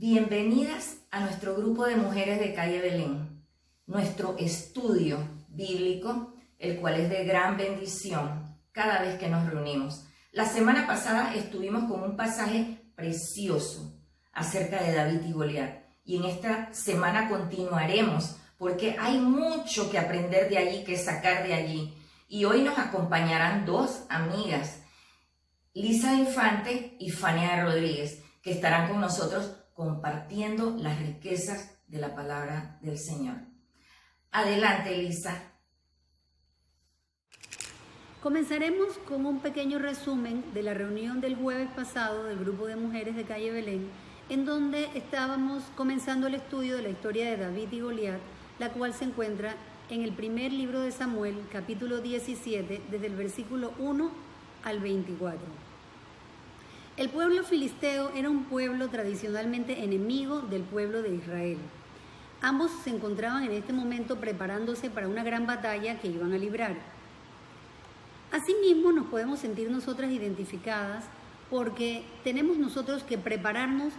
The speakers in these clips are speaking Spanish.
Bienvenidas a nuestro grupo de mujeres de Calle Belén, nuestro estudio bíblico, el cual es de gran bendición cada vez que nos reunimos. La semana pasada estuvimos con un pasaje precioso acerca de David y Goliat, y en esta semana continuaremos porque hay mucho que aprender de allí, que sacar de allí. Y hoy nos acompañarán dos amigas, Lisa Infante y Fania Rodríguez, que estarán con nosotros compartiendo las riquezas de la palabra del Señor. Adelante, Lisa. Comenzaremos con un pequeño resumen de la reunión del jueves pasado del grupo de mujeres de Calle Belén, en donde estábamos comenzando el estudio de la historia de David y Goliat, la cual se encuentra en el primer libro de Samuel, capítulo 17, desde el versículo 1 al 24. El pueblo filisteo era un pueblo tradicionalmente enemigo del pueblo de Israel. Ambos se encontraban en este momento preparándose para una gran batalla que iban a librar. Asimismo, nos podemos sentir nosotras identificadas porque tenemos nosotros que prepararnos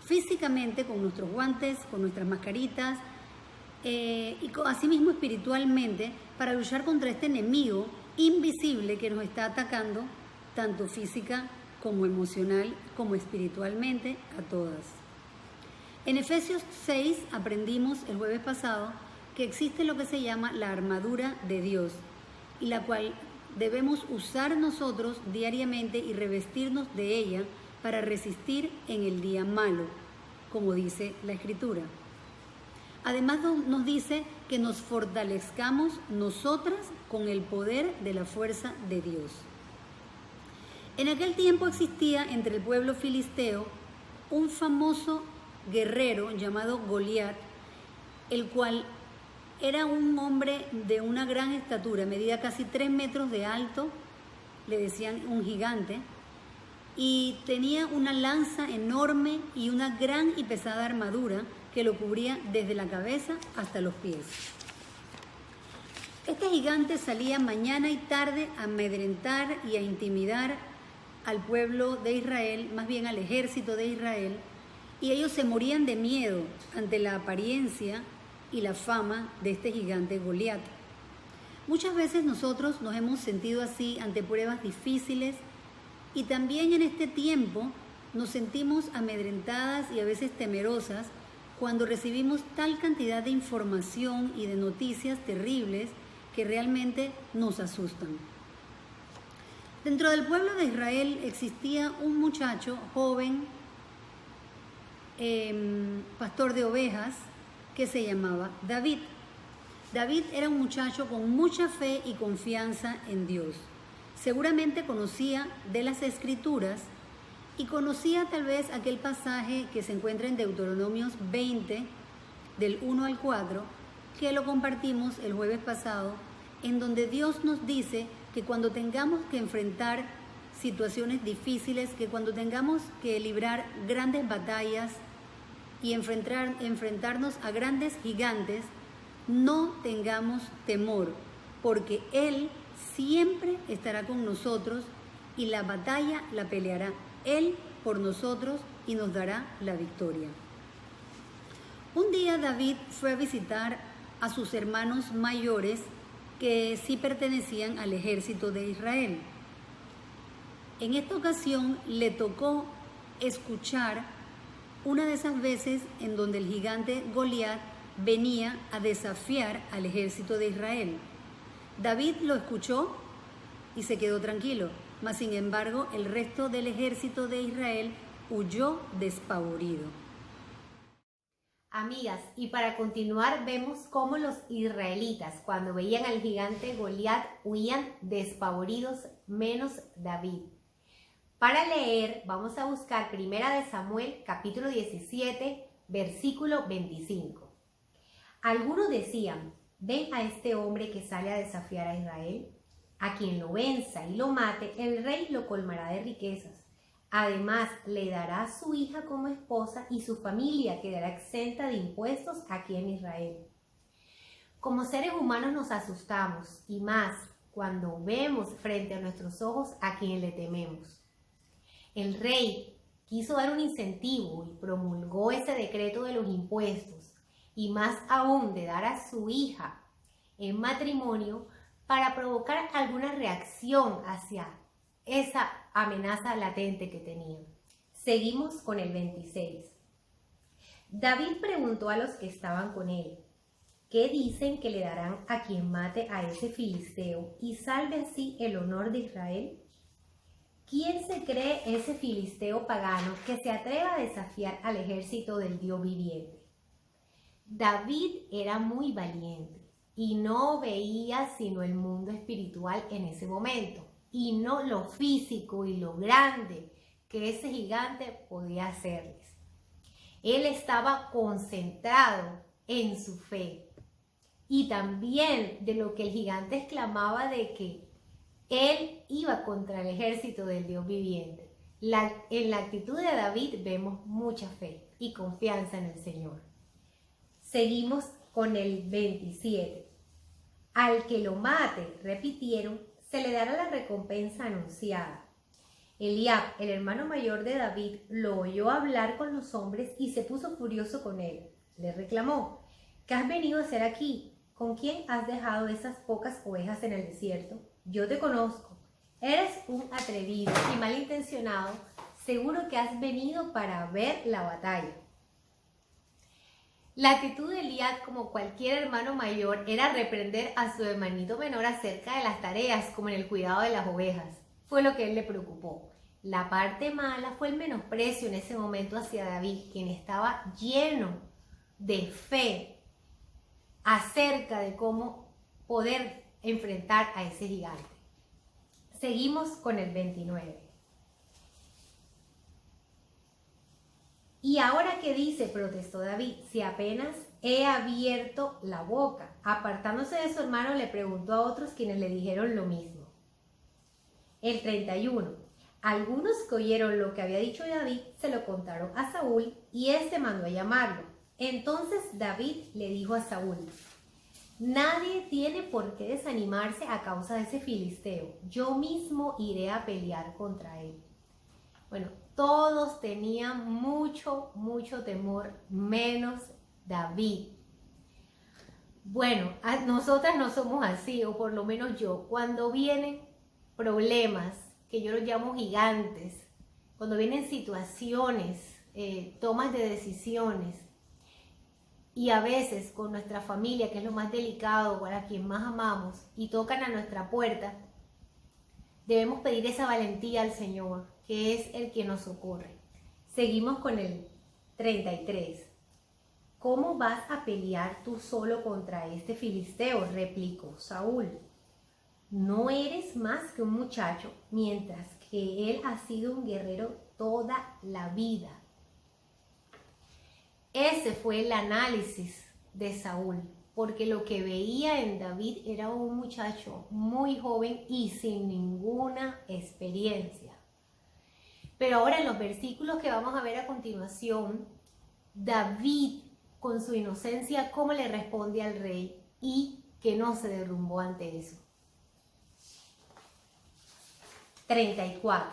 físicamente con nuestros guantes, con nuestras mascaritas y asimismo espiritualmente para luchar contra este enemigo invisible que nos está atacando tanto física como emocional, como espiritualmente, a todas. En Efesios 6 aprendimos el jueves pasado que existe lo que se llama la armadura de Dios, y la cual debemos usar nosotros diariamente y revestirnos de ella para resistir en el día malo, como dice la Escritura. Además nos dice que nos fortalezcamos nosotras con el poder de la fuerza de Dios. En aquel tiempo existía entre el pueblo filisteo un famoso guerrero llamado Goliat, el cual era un hombre de una gran estatura, medía casi 3 metros de alto, le decían un gigante, y tenía una lanza enorme y una gran y pesada armadura que lo cubría desde la cabeza hasta los pies. Este gigante salía mañana y tarde a amedrentar y a intimidar al pueblo de Israel, más bien al ejército de Israel, y ellos se morían de miedo ante la apariencia y la fama de este gigante Goliat. Muchas veces nosotros nos hemos sentido así ante pruebas difíciles, y también en este tiempo nos sentimos amedrentadas y a veces temerosas cuando recibimos tal cantidad de información y de noticias terribles que realmente nos asustan. Dentro del pueblo de Israel existía un muchacho joven, pastor de ovejas, que se llamaba David. David era un muchacho con mucha fe y confianza en Dios. Seguramente conocía de las Escrituras y conocía tal vez aquel pasaje que se encuentra en Deuteronomios 20, del 1 al 4, que lo compartimos el jueves pasado, en donde Dios nos dice que cuando tengamos que enfrentar situaciones difíciles, que cuando tengamos que librar grandes batallas y enfrentarnos a grandes gigantes, no tengamos temor, porque Él siempre estará con nosotros y la batalla la peleará Él por nosotros y nos dará la victoria. Un día David fue a visitar a sus hermanos mayores que sí pertenecían al ejército de Israel. En esta ocasión le tocó escuchar una de esas veces en donde el gigante Goliat venía a desafiar al ejército de Israel. David lo escuchó y se quedó tranquilo, mas sin embargo el resto del ejército de Israel huyó despavorido. Amigas, y para continuar vemos cómo los israelitas cuando veían al gigante Goliat huían despavoridos, menos David. Para leer vamos a buscar Primera de Samuel capítulo 17 versículo 25. Algunos decían: ven a este hombre que sale a desafiar a Israel. A quien lo venza y lo mate, el rey lo colmará de riquezas. Además, le dará a su hija como esposa y su familia quedará exenta de impuestos aquí en Israel. Como seres humanos nos asustamos, y más cuando vemos frente a nuestros ojos a quien le tememos. El rey quiso dar un incentivo y promulgó ese decreto de los impuestos y más aún de dar a su hija en matrimonio para provocar alguna reacción hacia esa amenaza latente que tenía. Seguimos con el 26. David preguntó a los que estaban con él: ¿qué dicen que le darán a quien mate a ese filisteo y salve así el honor de Israel? ¿Quién se cree ese filisteo pagano que se atreva a desafiar al ejército del Dios viviente? David era muy valiente y no veía sino el mundo espiritual en ese momento y no lo físico y lo grande que ese gigante podía hacerles. Él estaba concentrado en su fe y también de lo que el gigante exclamaba de que él iba contra el ejército del Dios viviente. En la actitud de David vemos mucha fe y confianza en el Señor. Seguimos con el 27. Al que lo mate, repitieron, se le dará la recompensa anunciada. Eliab, el hermano mayor de David, lo oyó hablar con los hombres y se puso furioso con él. Le reclamó: ¿qué has venido a hacer aquí? ¿Con quién has dejado esas pocas ovejas en el desierto? Yo te conozco. Eres un atrevido y malintencionado. Seguro que has venido para ver la batalla. La actitud de Eliab, como cualquier hermano mayor, era reprender a su hermanito menor acerca de las tareas, como en el cuidado de las ovejas. Fue lo que a él le preocupó. La parte mala fue el menosprecio en ese momento hacia David, quien estaba lleno de fe acerca de cómo poder enfrentar a ese gigante. Seguimos con el 29. ¿Y ahora qué dice?, protestó David, si apenas he abierto la boca. Apartándose de su hermano, le preguntó a otros quienes le dijeron lo mismo. El 31. Algunos que oyeron lo que había dicho David se lo contaron a Saúl y éste mandó a llamarlo. Entonces David le dijo a Saúl: nadie tiene por qué desanimarse a causa de ese filisteo. Yo mismo iré a pelear contra él. Bueno, todos tenían mucho temor, menos David. Bueno, nosotras no somos así, o por lo menos yo. Cuando vienen problemas, que yo los llamo gigantes, cuando vienen situaciones, tomas de decisiones, y a veces con nuestra familia, que es lo más delicado, para quien más amamos, y tocan a nuestra puerta, debemos pedir esa valentía al Señor, que es el que nos socorre. Seguimos con el 33. ¿Cómo vas a pelear tú solo contra este filisteo?, replicó Saúl. No eres más que un muchacho, mientras que él ha sido un guerrero toda la vida. Ese fue el análisis de Saúl, porque lo que veía en David era un muchacho muy joven y sin ninguna experiencia. Pero ahora en los versículos que vamos a ver a continuación, David, con su inocencia, cómo le responde al rey y que no se derrumbó ante eso. 34.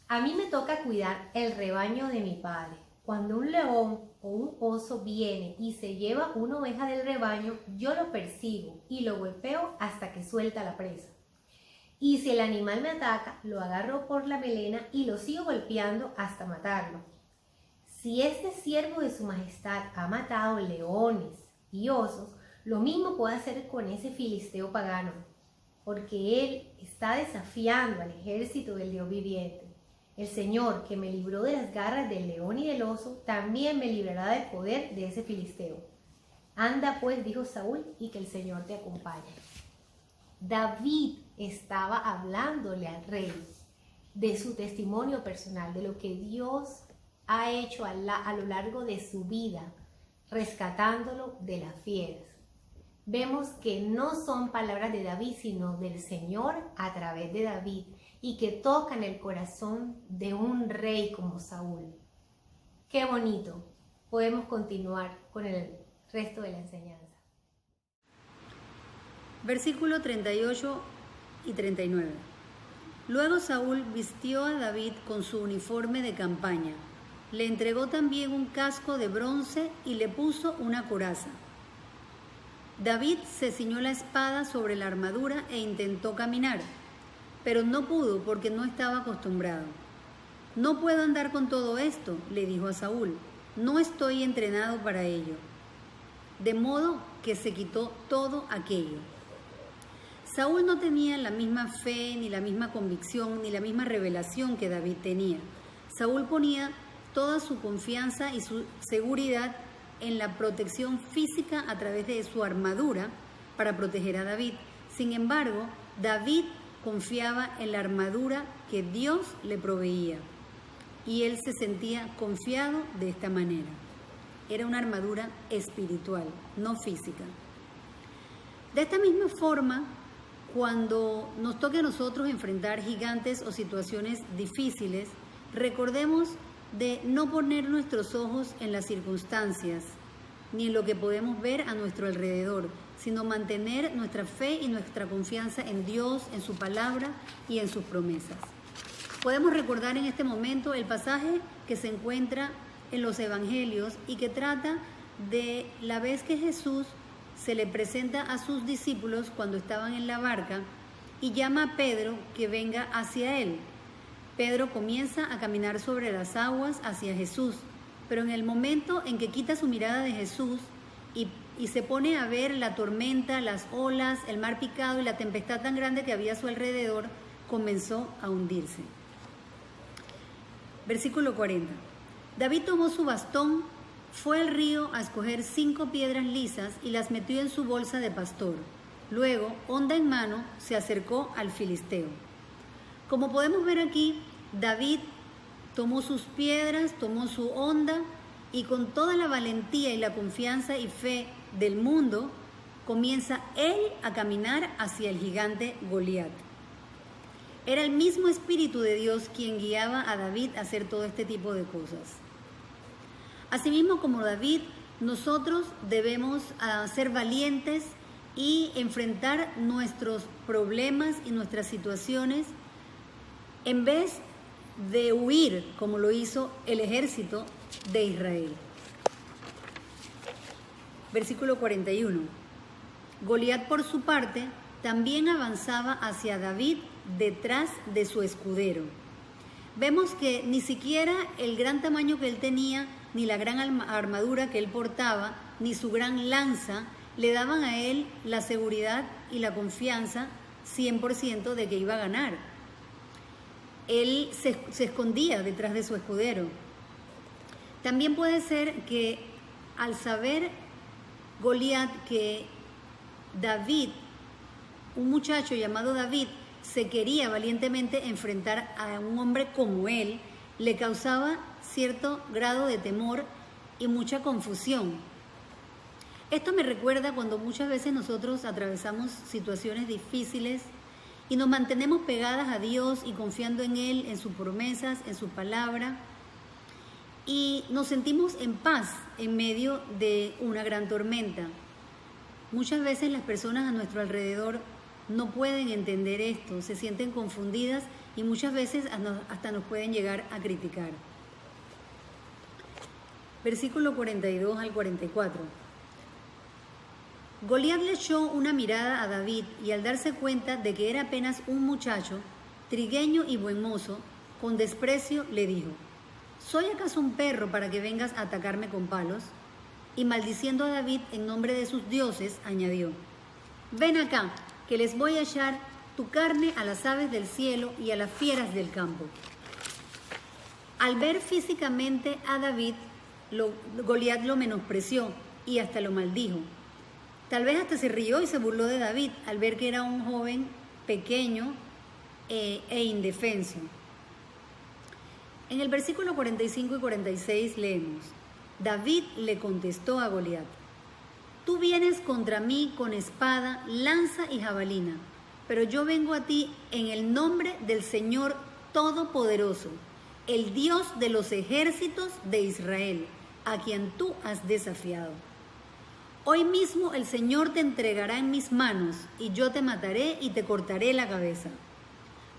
A mí me toca cuidar el rebaño de mi padre. Cuando un león o un oso viene y se lleva una oveja del rebaño, yo lo persigo y lo golpeo hasta que suelta la presa. Y si el animal me ataca, lo agarro por la melena y lo sigo golpeando hasta matarlo. Si este siervo de su majestad ha matado leones y osos, lo mismo puede hacer con ese filisteo pagano, porque él está desafiando al ejército del Dios viviente. El Señor, que me libró de las garras del león y del oso, también me librará del poder de ese filisteo. Anda pues, dijo Saúl, y que el Señor te acompañe. David estaba hablándole al rey de su testimonio personal, de lo que Dios ha hecho a lo largo de su vida, rescatándolo de las fieras. Vemos que no son palabras de David, sino del Señor a través de David, y que tocan el corazón de un rey como Saúl. ¡Qué bonito! Podemos continuar con el resto de la enseñanza. Versículo 38 y 39. Luego Saúl vistió a David con su uniforme de campaña. Le entregó también un casco de bronce y le puso una coraza. David se ciñó la espada sobre la armadura e intentó caminar, pero no pudo porque no estaba acostumbrado. No puedo andar con todo esto, le dijo a Saúl. No estoy entrenado para ello. De modo que se quitó todo aquello. Saúl no tenía la misma fe, ni la misma convicción, ni la misma revelación que David tenía. Saúl ponía toda su confianza y su seguridad en la protección física a través de su armadura para proteger a David. Sin embargo, David confiaba en la armadura que Dios le proveía y él se sentía confiado de esta manera. Era una armadura espiritual, no física. De esta misma forma, cuando nos toque a nosotros enfrentar gigantes o situaciones difíciles, recordemos de no poner nuestros ojos en las circunstancias ni en lo que podemos ver a nuestro alrededor, sino mantener nuestra fe y nuestra confianza en Dios, en su palabra y en sus promesas. Podemos recordar en este momento el pasaje que se encuentra en los evangelios y que trata de la vez que Jesús se le presenta a sus discípulos cuando estaban en la barca y llama a Pedro que venga hacia él. Pedro comienza a caminar sobre las aguas hacia Jesús, pero en el momento en que quita su mirada de Jesús y se pone a ver la tormenta, las olas, el mar picado y la tempestad tan grande que había a su alrededor, comenzó a hundirse. Versículo 40. David tomó su bastón, fue al río a escoger 5 piedras lisas y las metió en su bolsa de pastor. Luego, honda en mano, se acercó al filisteo. Como podemos ver aquí, David tomó sus piedras, tomó su honda y con toda la valentía y la confianza y fe del mundo, comienza él a caminar hacia el gigante Goliat. Era el mismo Espíritu de Dios quien guiaba a David a hacer todo este tipo de cosas. Asimismo, como David, nosotros debemos ser valientes y enfrentar nuestros problemas y nuestras situaciones en vez de huir, como lo hizo el ejército de Israel. Versículo 41. Goliat, por su parte, también avanzaba hacia David detrás de su escudero. Vemos que ni siquiera el gran tamaño que él tenía, ni la gran armadura que él portaba, ni su gran lanza, le daban a él la seguridad y la confianza 100% de que iba a ganar. Él se escondía detrás de su escudero. También puede ser que al saber Goliat que David, un muchacho llamado David, se quería valientemente enfrentar a un hombre como él, le causaba cierto grado de temor y mucha confusión. Esto me recuerda cuando muchas veces nosotros atravesamos situaciones difíciles y nos mantenemos pegadas a Dios y confiando en Él, en sus promesas, en su palabra, y nos sentimos en paz en medio de una gran tormenta. Muchas veces las personas a nuestro alrededor no pueden entender esto, se sienten confundidas y muchas veces hasta nos pueden llegar a criticar. Versículo 42 al 44. Goliat le echó una mirada a David y al darse cuenta de que era apenas un muchacho, trigueño y buen mozo, con desprecio le dijo: ¿Soy acaso un perro para que vengas a atacarme con palos? Y maldiciendo a David en nombre de sus dioses, añadió: Ven acá, que les voy a echar tu carne a las aves del cielo y a las fieras del campo. Al ver físicamente a David, Goliat lo menospreció y hasta lo maldijo. Tal vez hasta se rió y se burló de David al ver que era un joven pequeño e indefenso. En el versículo 45 y 46 leemos: David le contestó a Goliat: Tú vienes contra mí con espada, lanza y jabalina, pero yo vengo a ti en el nombre del Señor Todopoderoso, el Dios de los ejércitos de Israel, a quien tú has desafiado. Hoy mismo el Señor te entregará en mis manos, y yo te mataré y te cortaré la cabeza.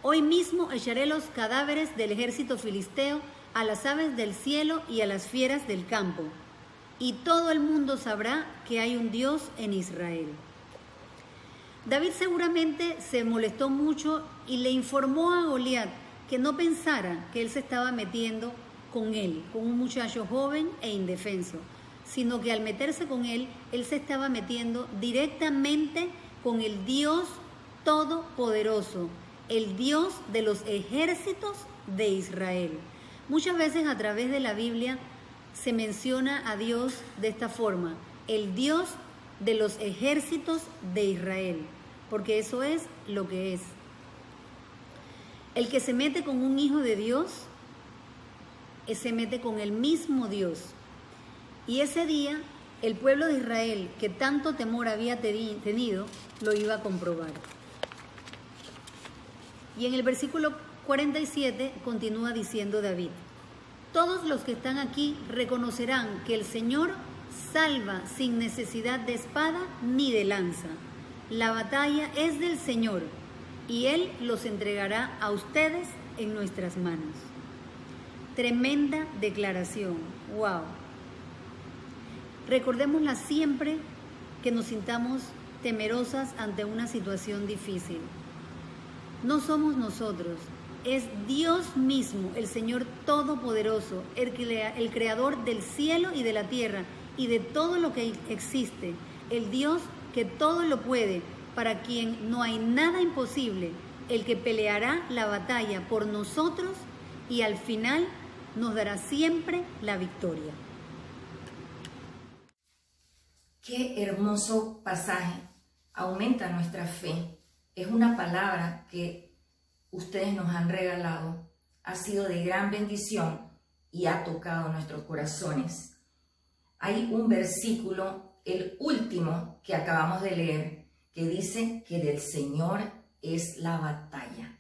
Hoy mismo echaré los cadáveres del ejército filisteo a las aves del cielo y a las fieras del campo, y todo el mundo sabrá que hay un Dios en Israel. David seguramente se molestó mucho y le informó a Goliat que no pensara que él se estaba metiendo con él, con un muchacho joven e indefenso, sino que al meterse con él se estaba metiendo directamente con el Dios Todopoderoso, el Dios de los ejércitos de Israel. Muchas veces a través de la Biblia se menciona a Dios de esta forma, el Dios de los ejércitos de Israel, porque eso es lo que es. El que se mete con un hijo de Dios, se mete con el mismo Dios. Y ese día, el pueblo de Israel, que tanto temor había tenido, lo iba a comprobar. Y en el versículo 47 continúa diciendo David: todos los que están aquí reconocerán que el Señor salva sin necesidad de espada ni de lanza. La batalla es del Señor y Él los entregará a ustedes en nuestras manos. Tremenda declaración. ¡Wow! Recordémosla siempre que nos sintamos temerosas ante una situación difícil. No somos nosotros, es Dios mismo, el Señor Todopoderoso, el Creador del cielo y de la tierra y de todo lo que existe, el Dios que todo lo puede, para quien no hay nada imposible, el que peleará la batalla por nosotros y al final nos dará siempre la victoria. Qué hermoso pasaje. Aumenta nuestra fe. Es una palabra que ustedes nos han regalado. Ha sido de gran bendición y ha tocado nuestros corazones. Hay un versículo, el último que acabamos de leer, que dice que del Señor es la batalla.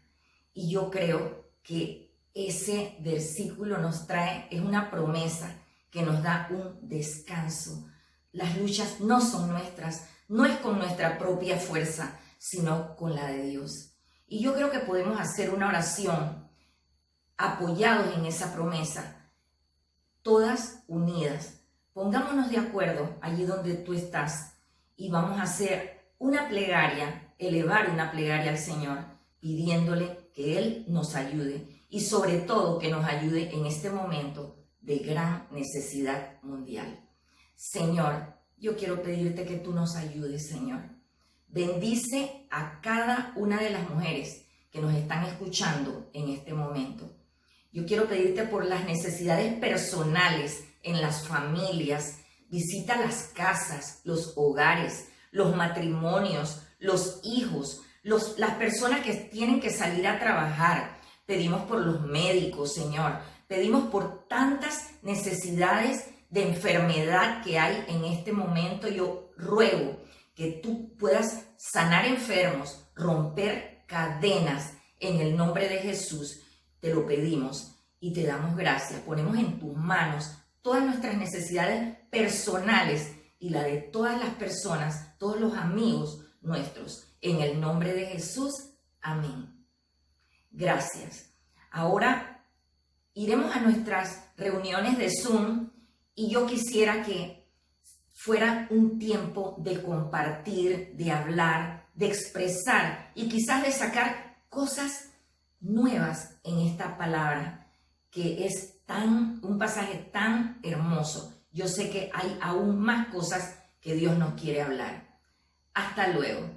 Y yo creo que ese versículo nos trae, es una promesa que nos da un descanso. Las luchas no son nuestras, no es con nuestra propia fuerza, sino con la de Dios. Y yo creo que podemos hacer una oración apoyados en esa promesa, todas unidas. Pongámonos de acuerdo allí donde tú estás y vamos a hacer una plegaria, elevar una plegaria al Señor, pidiéndole que Él nos ayude y sobre todo que nos ayude en este momento de gran necesidad mundial. Señor, yo quiero pedirte que tú nos ayudes, Señor. Bendice a cada una de las mujeres que nos están escuchando en este momento. Yo quiero pedirte por las necesidades personales en las familias. Visita las casas, los hogares, los matrimonios, los hijos, las personas que tienen que salir a trabajar. Pedimos por los médicos, Señor. Pedimos por tantas necesidades de enfermedad que hay en este momento. Yo ruego que tú puedas sanar enfermos, romper cadenas en el nombre de Jesús. Te lo pedimos y te damos gracias. Ponemos en tus manos todas nuestras necesidades personales y la de todas las personas, todos los amigos nuestros. En el nombre de Jesús. Amén. Gracias. Ahora iremos a nuestras reuniones de Zoom y yo quisiera que fuera un tiempo de compartir, de hablar, de expresar y quizás de sacar cosas nuevas en esta palabra que es un pasaje tan hermoso. Yo sé que hay aún más cosas que Dios nos quiere hablar. Hasta luego.